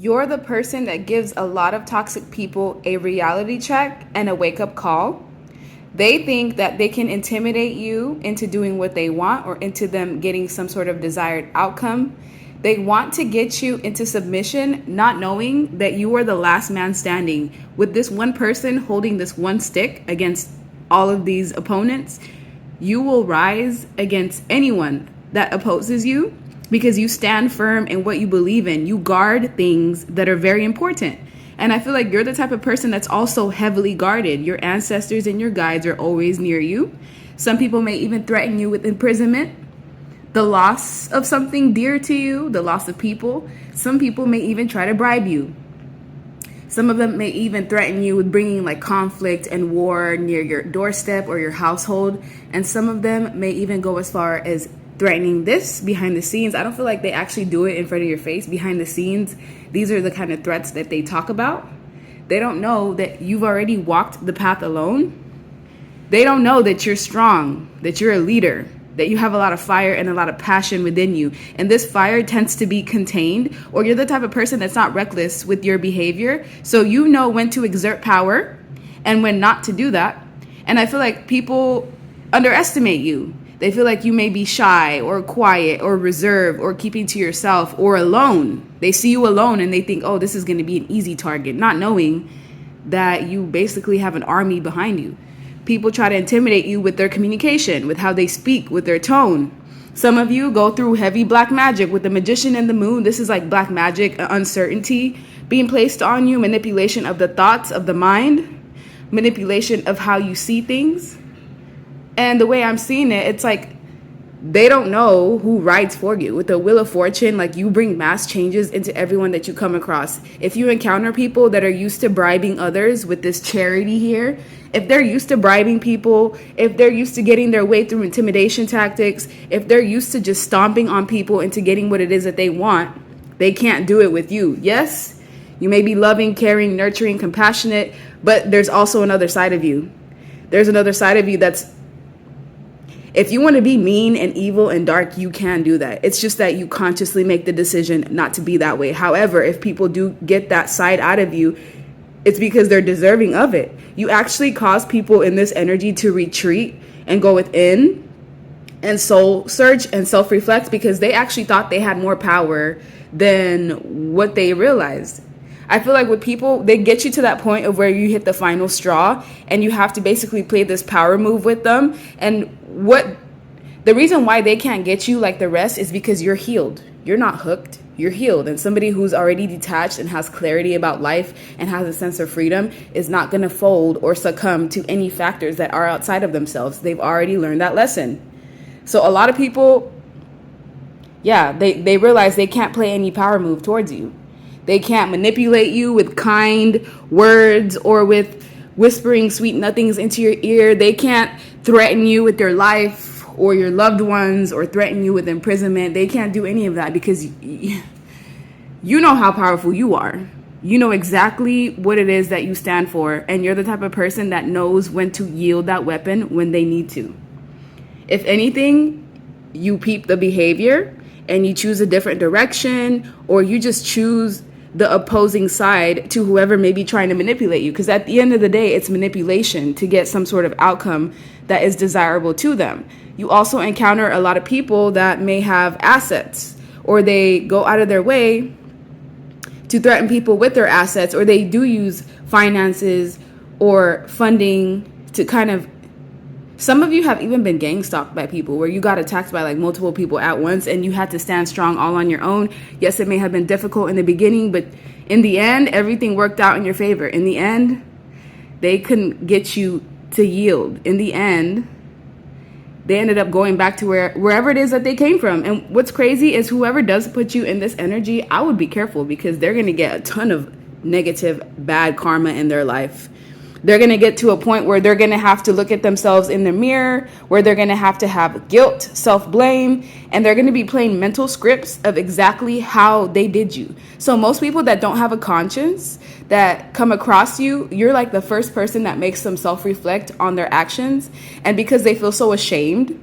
You're the person that gives a lot of toxic people a reality check and a wake up call. They think that they can intimidate you into doing what they want or into them getting some sort of desired outcome. They want to get you into submission, not knowing that you are the last man standing. With this one person holding this one stick against all of these opponents, you will rise against anyone that opposes you because you stand firm in what you believe in. You guard things that are very important. And I feel like you're the type of person that's also heavily guarded. Your ancestors and your guides are always near you. Some people may even threaten you with imprisonment, the loss of something dear to you, the loss of people. Some people may even try to bribe you. Some of them may even threaten you with bringing like conflict and war near your doorstep or your household. And some of them may even go as far as threatening this behind the scenes. I don't feel like they actually do it in front of your face. Behind the scenes, these are the kind of threats that they talk about. They don't know that you've already walked the path alone. They don't know that you're strong, that you're a leader, that you have a lot of fire and a lot of passion within you. And this fire tends to be contained, or you're the type of person that's not reckless with your behavior. So you know when to exert power and when not to do that. And I feel like people underestimate you. They feel like you may be shy or quiet or reserved or keeping to yourself or alone. They see you alone and they think, oh, this is going to be an easy target, not knowing that you basically have an army behind you. People try to intimidate you with their communication, with how they speak, with their tone. Some of you go through heavy black magic with the magician and the moon. This is like black magic, uncertainty being placed on you, manipulation of the thoughts of the mind, manipulation of how you see things. And the way I'm seeing it, it's like they don't know who rides for you. With the Wheel of Fortune, like you bring mass changes into everyone that you come across. If you encounter people that are used to bribing others with this charity here, if they're used to bribing people, if they're used to getting their way through intimidation tactics, if they're used to just stomping on people into getting what it is that they want, they can't do it with you. Yes, you may be loving, caring, nurturing, compassionate, but there's also another side of you. There's another side of you that's, if you want to be mean and evil and dark, you can do that. It's just that you consciously make the decision not to be that way. However, if people do get that side out of you, it's because they're deserving of it. You actually cause people in this energy to retreat and go within and soul search and self-reflect because they actually thought they had more power than what they realized. I feel like with people, they get you to that point of where you hit the final straw and you have to basically play this power move with them. And the reason why they can't get you like the rest is because you're healed. You're not hooked. You're healed. And somebody who's already detached and has clarity about life and has a sense of freedom is not going to fold or succumb to any factors that are outside of themselves. They've already learned that lesson. So a lot of people, yeah, they realize they can't play any power move towards you. They can't manipulate you with kind words or with whispering sweet nothings into your ear. They can't threaten you with your life or your loved ones or threaten you with imprisonment. They can't do any of that because you know how powerful you are. You know exactly what it is that you stand for, and you're the type of person that knows when to yield that weapon when they need to. If anything, you peep the behavior and you choose a different direction, or you just choose the opposing side to whoever may be trying to manipulate you. Because at the end of the day, it's manipulation to get some sort of outcome that is desirable to them. You also encounter a lot of people that may have assets, or they go out of their way to threaten people with their assets, or they do use finances or funding to kind of, some of you have even been gang stalked by people where you got attacked by like multiple people at once and you had to stand strong all on your own. Yes, it may have been difficult in the beginning, but in the end, everything worked out in your favor. In the end, they couldn't get you to yield. In the end, they ended up going back to wherever it is that they came from. And what's crazy is whoever does put you in this energy, I would be careful because they're going to get a ton of negative, bad karma in their life. They're going to get to a point where they're going to have to look at themselves in the mirror, where they're going to have guilt, self-blame, and they're going to be playing mental scripts of exactly how they did you. So most people that don't have a conscience that come across you, you're like the first person that makes them self-reflect on their actions. And because they feel so ashamed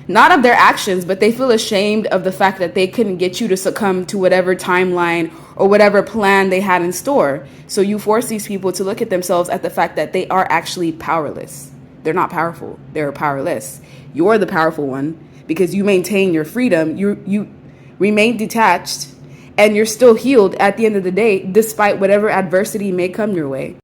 not of their actions, but they feel ashamed of the fact that they couldn't get you to succumb to whatever timeline or whatever plan they had in store. So you force these people to look at themselves at the fact that they are actually powerless. They're not powerful. They're powerless. You're the powerful one because you maintain your freedom. You remain detached, and you're still healed at the end of the day, despite whatever adversity may come your way.